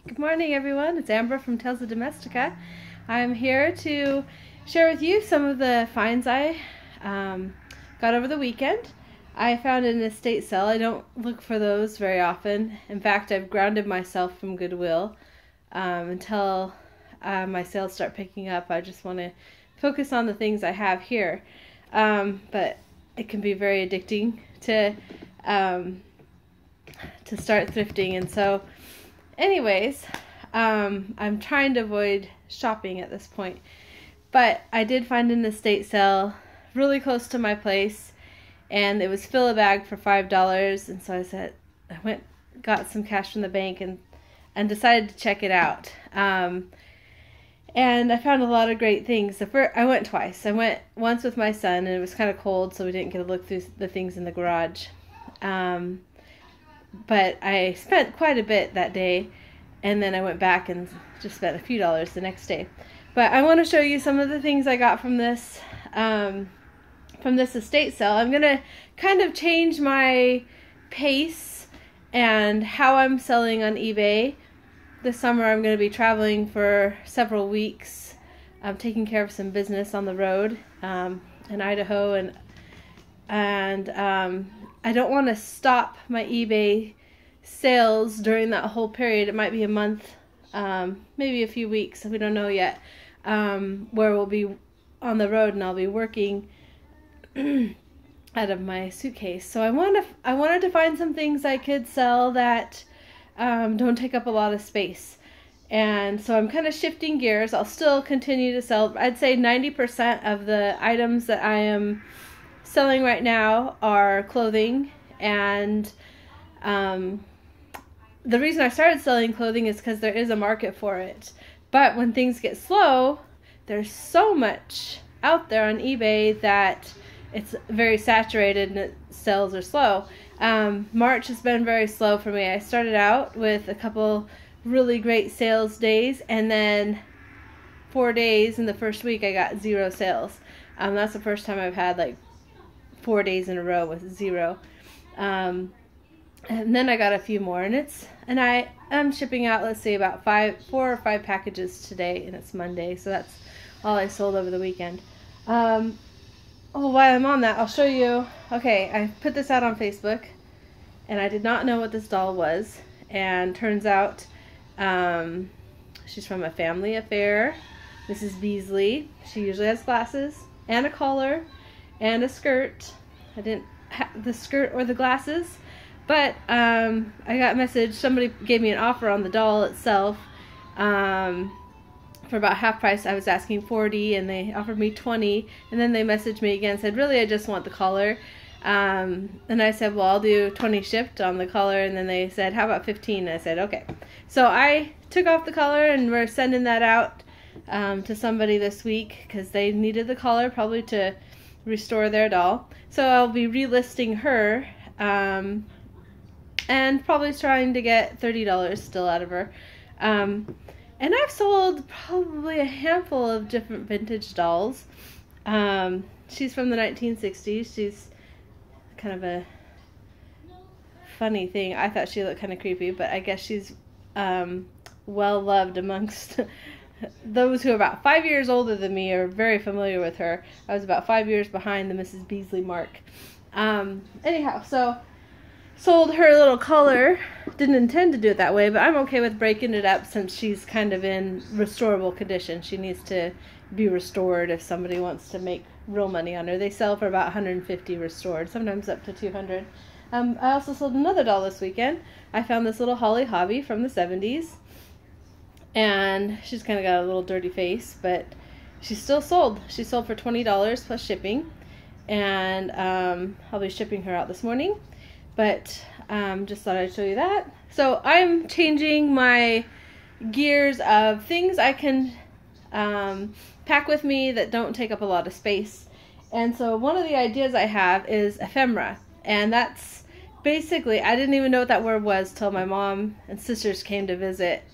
Good morning, everyone. It's Amber from Tales of Domestica. I'm here to share with you some of the finds I got over the weekend. I found an estate sale. I don't look for those very often. In fact, I've grounded myself from Goodwill until my sales start picking up. I just want to focus on the things I have here. But it can be very addicting to start thrifting, and so anyways, I'm trying to avoid shopping at this point, but I did find an estate sale really close to my place, and it was fill a bag for $5, and so I got some cash from the bank and decided to check it out. And I found a lot of great things. I went twice. I went once with my son, and it was kind of cold, so we didn't get to look through the things in the garage. But I spent quite a bit that day, and then I went back and just spent a few dollars the next day. But I want to show you some of the things I got from this estate sale. I'm going to kind of change my pace and how I'm selling on eBay. This summer I'm going to be traveling for several weeks. I'm taking care of some business on the road in Idaho, and I don't want to stop my eBay sales during that whole period. It might be a month, maybe a few weeks, we don't know yet, where we'll be on the road and I'll be working out of my suitcase. So I wanted to find some things I could sell that don't take up a lot of space. And so I'm kind of shifting gears. I'll still continue to sell. I'd say 90% of the items that I am selling right now are clothing, and the reason I started selling clothing is because there is a market for it. But when things get slow, there's so much out there on eBay that it's very saturated and sales are slow. March has been very slow for me. I started out with a couple really great sales days, and then 4 days in the first week I got 0 sales. That's the first time I've had like 4 days in a row with 0. And then I got a few more, and I am shipping out, let's say, about 4 or 5 packages today, and it's Monday, so that's all I sold over the weekend. While I'm on that, I'll show you. Okay, I put this out on Facebook, and I did not know what this doll was, and turns out she's from a family affair. Mrs. Beasley. She usually has glasses and a collar and a skirt. I didn't have the skirt or the glasses, but I got a message. Somebody gave me an offer on the doll itself for about half price. I was asking $40, and they offered me $20, and then they messaged me again and said, really, I just want the collar. And I said, well, I'll do $20 shipped on the collar, and then they said, how about $15? And I said, okay. So I took off the collar, and we're sending that out to somebody this week because they needed the collar probably to restore their doll. So I'll be relisting her and probably trying to get $30 still out of her. And I've sold probably a handful of different vintage dolls. She's from the 1960s. She's kind of a funny thing. I thought she looked kind of creepy, but I guess she's well loved amongst those who are about 5 years older than me are very familiar with her. I was about 5 years behind the Mrs. Beasley mark. Anyhow, so sold her little collar. Didn't intend to do it that way, but I'm okay with breaking it up since she's kind of in restorable condition. She needs to be restored if somebody wants to make real money on her. They sell for about $150 restored, sometimes up to $200. I also sold another doll this weekend. I found this little Holly Hobbie from the 70s. And she's kind of got a little dirty face, but she's still sold. She sold for $20 plus shipping, and I'll be shipping her out this morning. But just thought I'd show you that. So I'm changing my gears of things I can pack with me that don't take up a lot of space. And so one of the ideas I have is ephemera, and that's basically, I didn't even know what that word was till my mom and sisters came to visit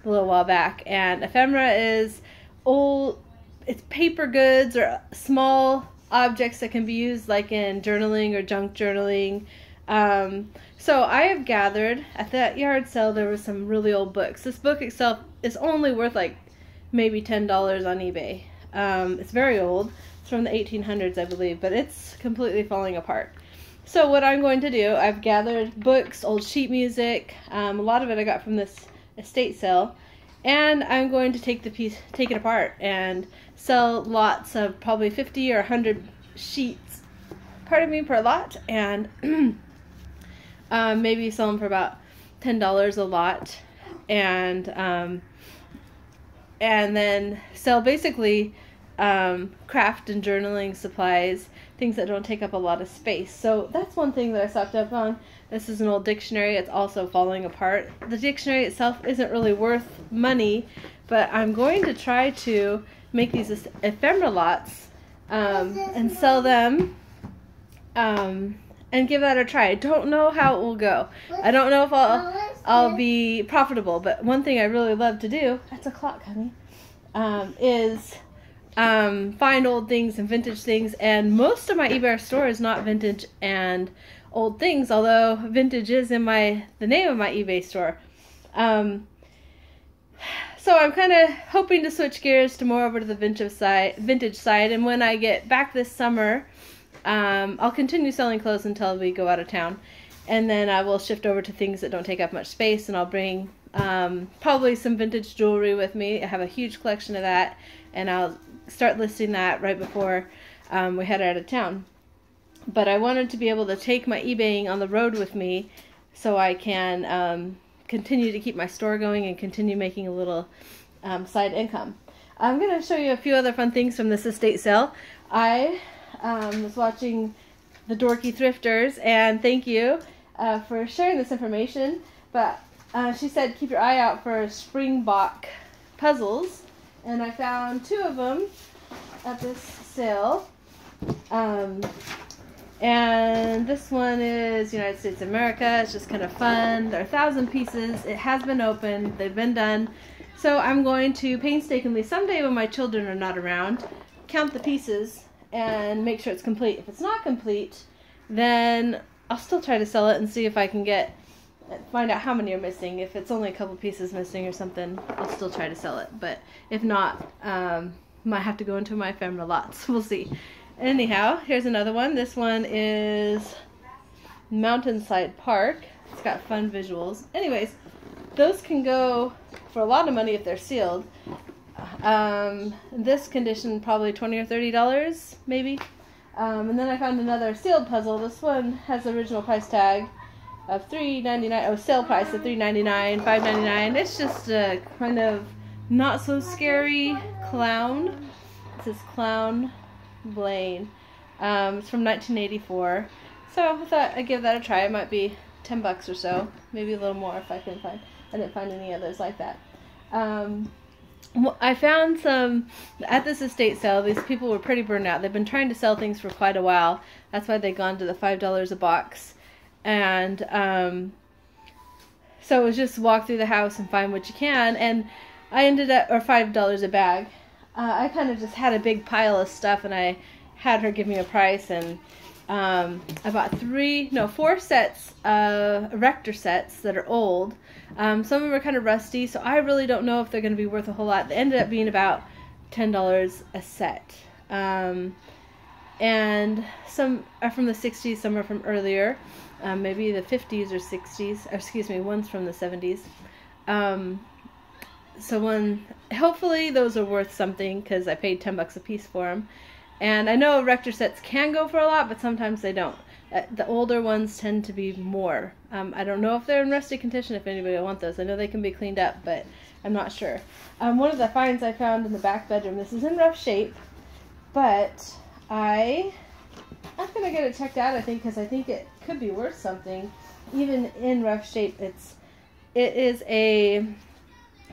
a little while back. And ephemera is old, it's paper goods or small objects that can be used like in journaling or junk journaling, So I have gathered, at that yard sale there were some really old books. This book itself is only worth like maybe $10 on eBay. It's very old. It's from the 1800s, I believe, but it's completely falling apart. So what I'm going to do, I've gathered books, old sheet music, a lot of it I got from this estate sale, and I'm going to take it apart and sell lots of probably 50 or 100 sheets, per lot, and maybe sell them for about $10 a lot, and then sell basically craft and journaling supplies, things that don't take up a lot of space. So that's one thing that I stocked up on. This is an old dictionary. It's also falling apart. The dictionary itself isn't really worth money, but I'm going to try to make these ephemera lots and sell them and give that a try. I don't know how it will go. I don't know if I'll be profitable, but one thing I really love to do, that's a clock, honey, is find old things and vintage things, and most of my eBay store is not vintage and old things, although vintage is in the name of my eBay store. So I'm kind of hoping to switch gears to more over to the vintage side, and when I get back this summer, I'll continue selling clothes until we go out of town, and then I will shift over to things that don't take up much space, and I'll bring probably some vintage jewelry with me. I have a huge collection of that, and I'll start listing that right before we head out of town. But I wanted to be able to take my eBaying on the road with me so I can continue to keep my store going and continue making a little side income. I'm going to show you a few other fun things from this estate sale. I was watching the Dorky Thrifters, and thank you for sharing this information, but she said keep your eye out for Springbok puzzles, and I found 2 of them at this sale. And this one is United States of America. It's just kind of fun. There are 1,000 pieces. It has been opened. They've been done. So I'm going to painstakingly, someday when my children are not around, count the pieces and make sure it's complete. If it's not complete, then I'll still try to sell it and see if I can find out how many are missing. If it's only a couple pieces missing or something, I'll still try to sell it. But if not, might have to go into my ephemera lots. We'll see. Anyhow, here's another one. This one is Mountainside Park. It's got fun visuals. Anyways, those can go for a lot of money if they're sealed. This condition probably $20 or $30 maybe. And then I found another sealed puzzle. This one has the original price tag of $3.99. Oh, sale price of $3.99, $5.99. It's just a kind of not so scary clown. It says Clown Blaine. It's from 1984. So I thought I'd give that a try. It might be $10 or so, maybe a little more if I can find. I didn't find any others like that. I found some at this estate sale. These people were pretty burned out. They've been trying to sell things for quite a while. That's why they've gone to the $5 a box. And so it was just walk through the house and find what you can. And I ended up, or $5 a bag. I kind of just had a big pile of stuff, and I had her give me a price, and I bought 4 sets of erector sets that are old. Some of them are kind of rusty, so I really don't know if they're going to be worth a whole lot. They ended up being about $10 a set. And some are from the 60s, some are from earlier, maybe the 50s or 60s, or excuse me, one's from the 70s. So hopefully those are worth something, because I paid $10 a piece for them. And I know erector sets can go for a lot, but sometimes they don't. The older ones tend to be more. I don't know if they're in rusty condition, if anybody will want those. I know they can be cleaned up, but I'm not sure. One of the finds I found in the back bedroom, this is in rough shape, but I'm going to get it checked out, I think, because I think it could be worth something, even in rough shape. It is a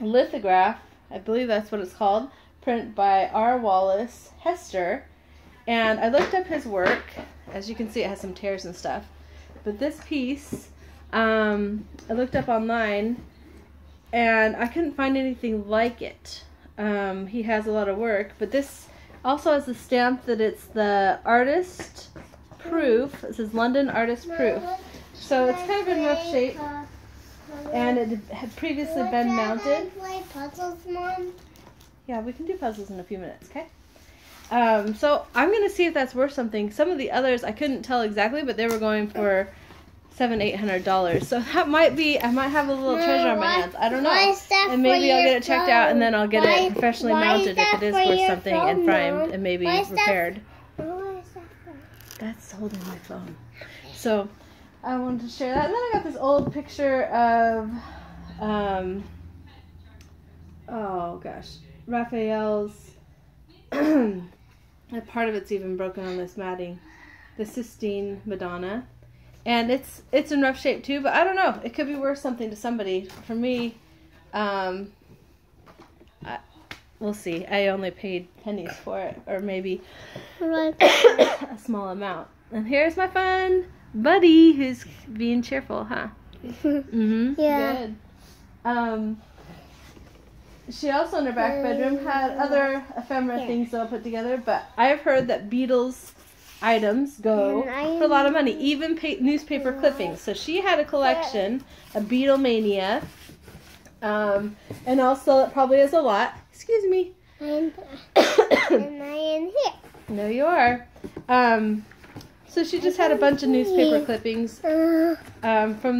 lithograph, I believe that's what it's called, print by R. Wallace Hester, and I looked up his work. As you can see, it has some tears and stuff, but this piece, I looked up online, and I couldn't find anything like it. He has a lot of work, but this also has the stamp that it's the artist proof. It says London Artist Proof. So it's kind of in rough shape, and it had previously been mounted. Play puzzles, Mom? Yeah, we can do puzzles in a few minutes, okay? So I'm gonna see if that's worth something. Some of the others I couldn't tell exactly, but they were going for $700-800. So that might be, I might have a little treasure on my hands. I don't know. And maybe I'll get it checked out, and then I'll get it professionally mounted if it is worth something, and primed and maybe repaired. That's holding my phone. So I wanted to share that. And then I got this old picture of, oh gosh, Raphael's. Part of it's even broken on this matting. The Sistine Madonna. And it's in rough shape too, but I don't know. It could be worth something to somebody. For me, we'll see. I only paid pennies for it, or maybe a small amount. And here's my fun buddy who's being cheerful, huh? Mm-hmm. Yeah. Good. She also in her back bedroom had other ephemera things that I'll put together, but I've heard that Beatles items go for a lot of money, even newspaper clippings. So she had a collection of Beatlemania, and also it probably is a lot. Excuse me. Am I in here? No, you are. So she just had a bunch of newspaper clippings from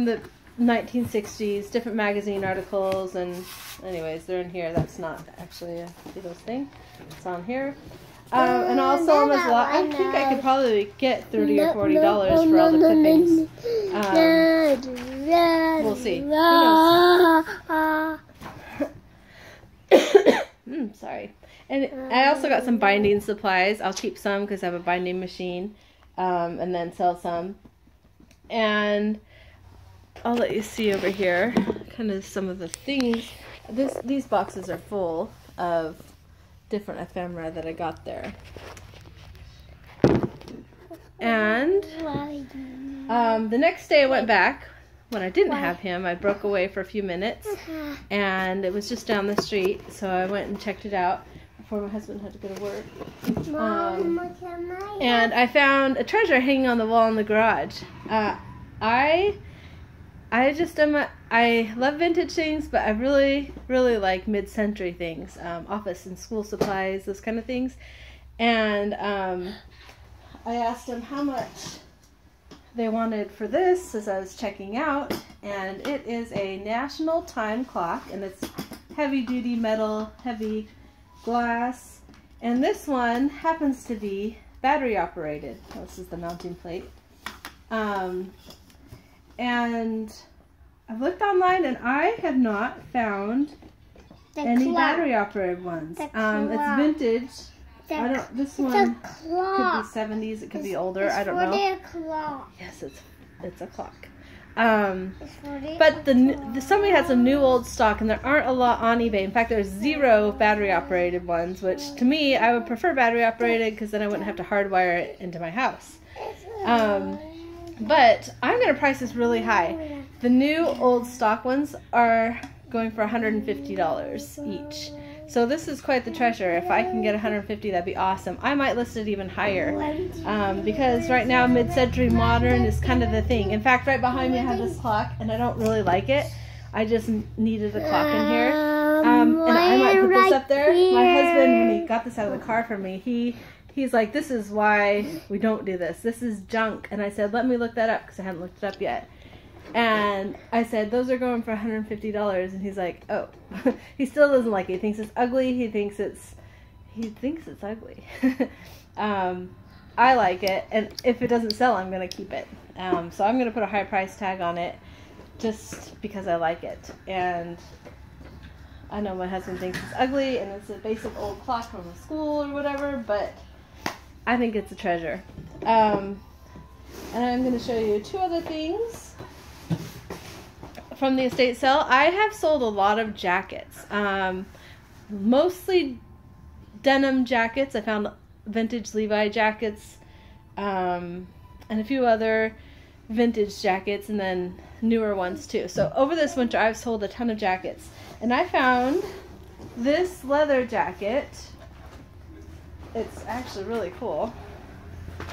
the 1960s, different magazine articles, and anyways, they're in here. That's not actually a Beatles thing. It's on here. And also, I think I could probably get $30 or $40 for all the clippings. We'll see. Who knows? Sorry. And I also got some binding supplies. I'll keep some because I have a binding machine, and then sell some. And I'll let you see over here kind of some of the things. These boxes are full of different ephemera that I got there. And the next day I went back. When I didn't have him, I broke away for a few minutes, and it was just down the street, so I went and checked it out before my husband had to go to work. And I found a treasure hanging on the wall in the garage. I love vintage things, but I really, really like mid-century things, office and school supplies, those kind of things. And I asked them how much they wanted for this as I was checking out, and it is a National Time clock, and it's heavy-duty metal, heavy glass, and this one happens to be battery-operated. This is the mounting plate. And I've looked online, and I have not found any battery-operated ones. It's vintage. This one could be 70s. It could be older. I don't know. Yes, it's a clock. But somebody had some new old stock, and there aren't a lot on eBay. In fact, there's 0 battery-operated ones, which to me, I would prefer battery-operated because then I wouldn't have to hardwire it into my house. But I'm going to price this really high. The new old stock ones are going for $150 each. So this is quite the treasure. If I can get $150, that'd be awesome. I might list it even higher because right now mid-century modern is kind of the thing. In fact, right behind me I have this clock, and I don't really like it. I just needed a clock in here. And I might put this up there. My husband, when he got this out of the car for me, he's like, this is why we don't do this. This is junk. And I said, let me look that up because I hadn't looked it up yet. And I said, those are going for $150. And he's like, oh. He still doesn't like it. He thinks it's ugly. He thinks it's ugly. I like it. And if it doesn't sell, I'm going to keep it. So I'm going to put a high price tag on it just because I like it. And I know my husband thinks it's ugly and it's a basic old clock from a school or whatever, but I think it's a treasure. And I'm going to show you 2 other things from the estate sale. I have sold a lot of jackets, mostly denim jackets. I found vintage Levi jackets, and a few other vintage jackets, and then newer ones too. So over this winter I've sold a ton of jackets, and I found this leather jacket. It's actually really cool.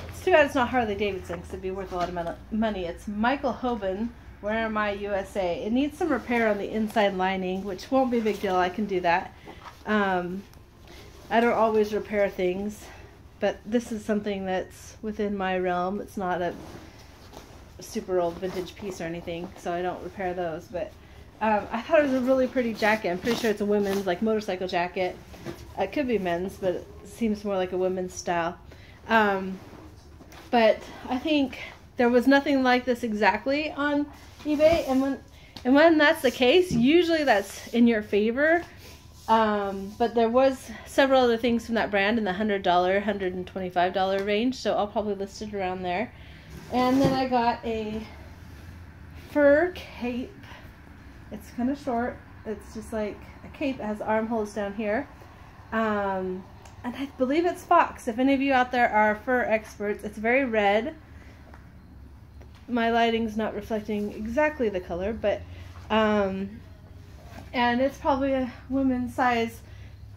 It's too bad it's not Harley Davidson because it'd be worth a lot of money. It's Michael Hoban, Where Am I USA. It needs some repair on the inside lining, which won't be a big deal. I can do that. I don't always repair things, but this is something that's within my realm. It's not a super old vintage piece or anything, so I don't repair those. But I thought it was a really pretty jacket. I'm pretty sure it's a women's like motorcycle jacket. It could be men's, but it seems more like a women's style. But I think there was nothing like this exactly on eBay, and when that's the case, usually that's in your favor. But there was several other things from that brand in the $100, $125 range, so I'll probably list it around there. And then I got a fur cape. It's kind of short. It's just like a cape. It has armholes down here. And I believe it's fox. If any of you out there are fur experts, it's very red. My lighting's not reflecting exactly the color, but and it's probably a women's size,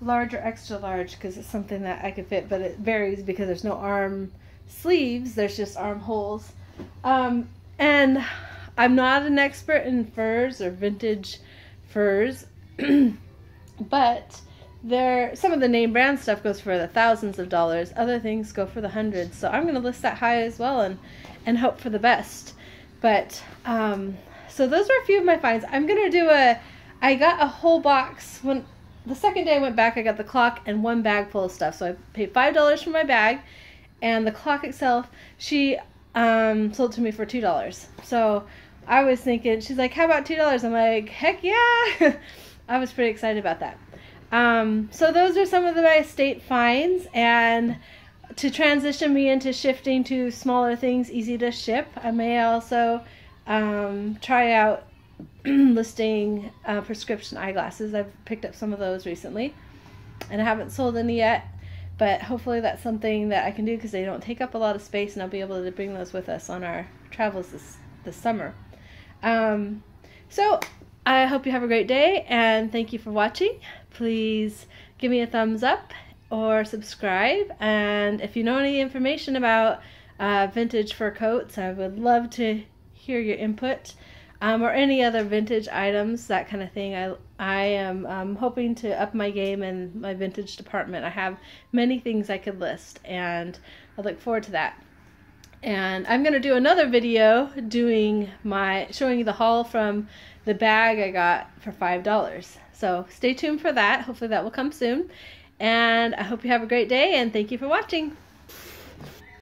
large or extra large, because it's something that I could fit, but it varies because there's no arm sleeves, there's just armholes. And I'm not an expert in furs or vintage furs, but some of the name brand stuff goes for the thousands of dollars, other things go for the hundreds, so I'm going to list that high as well and hope for the best. But so those were a few of my finds. I'm going to do I got a whole box. When the second day I went back, I got the clock and one bag full of stuff. So I paid $5 for my bag, and the clock itself, she sold to me for $2. So I was thinking, she's like, how about $2? I'm like, heck yeah. I was pretty excited about that. So those are some of my estate finds, and to transition me into shifting to smaller things easy to ship, I may also try out listing prescription eyeglasses. I've picked up some of those recently, and I haven't sold any yet, but hopefully that's something that I can do because they don't take up a lot of space, and I'll be able to bring those with us on our travels this summer. So I hope you have a great day, and thank you for watching. Please give me a thumbs up or subscribe, and if you know any information about vintage fur coats, I would love to hear your input. Or any other vintage items, that kind of thing. I am hoping to up my game in my vintage department. I have many things I could list, and I look forward to that. And I'm going to do another video showing you the haul from the bag I got for $5. So stay tuned for that. Hopefully that will come soon. And I hope you have a great day, and thank you for watching.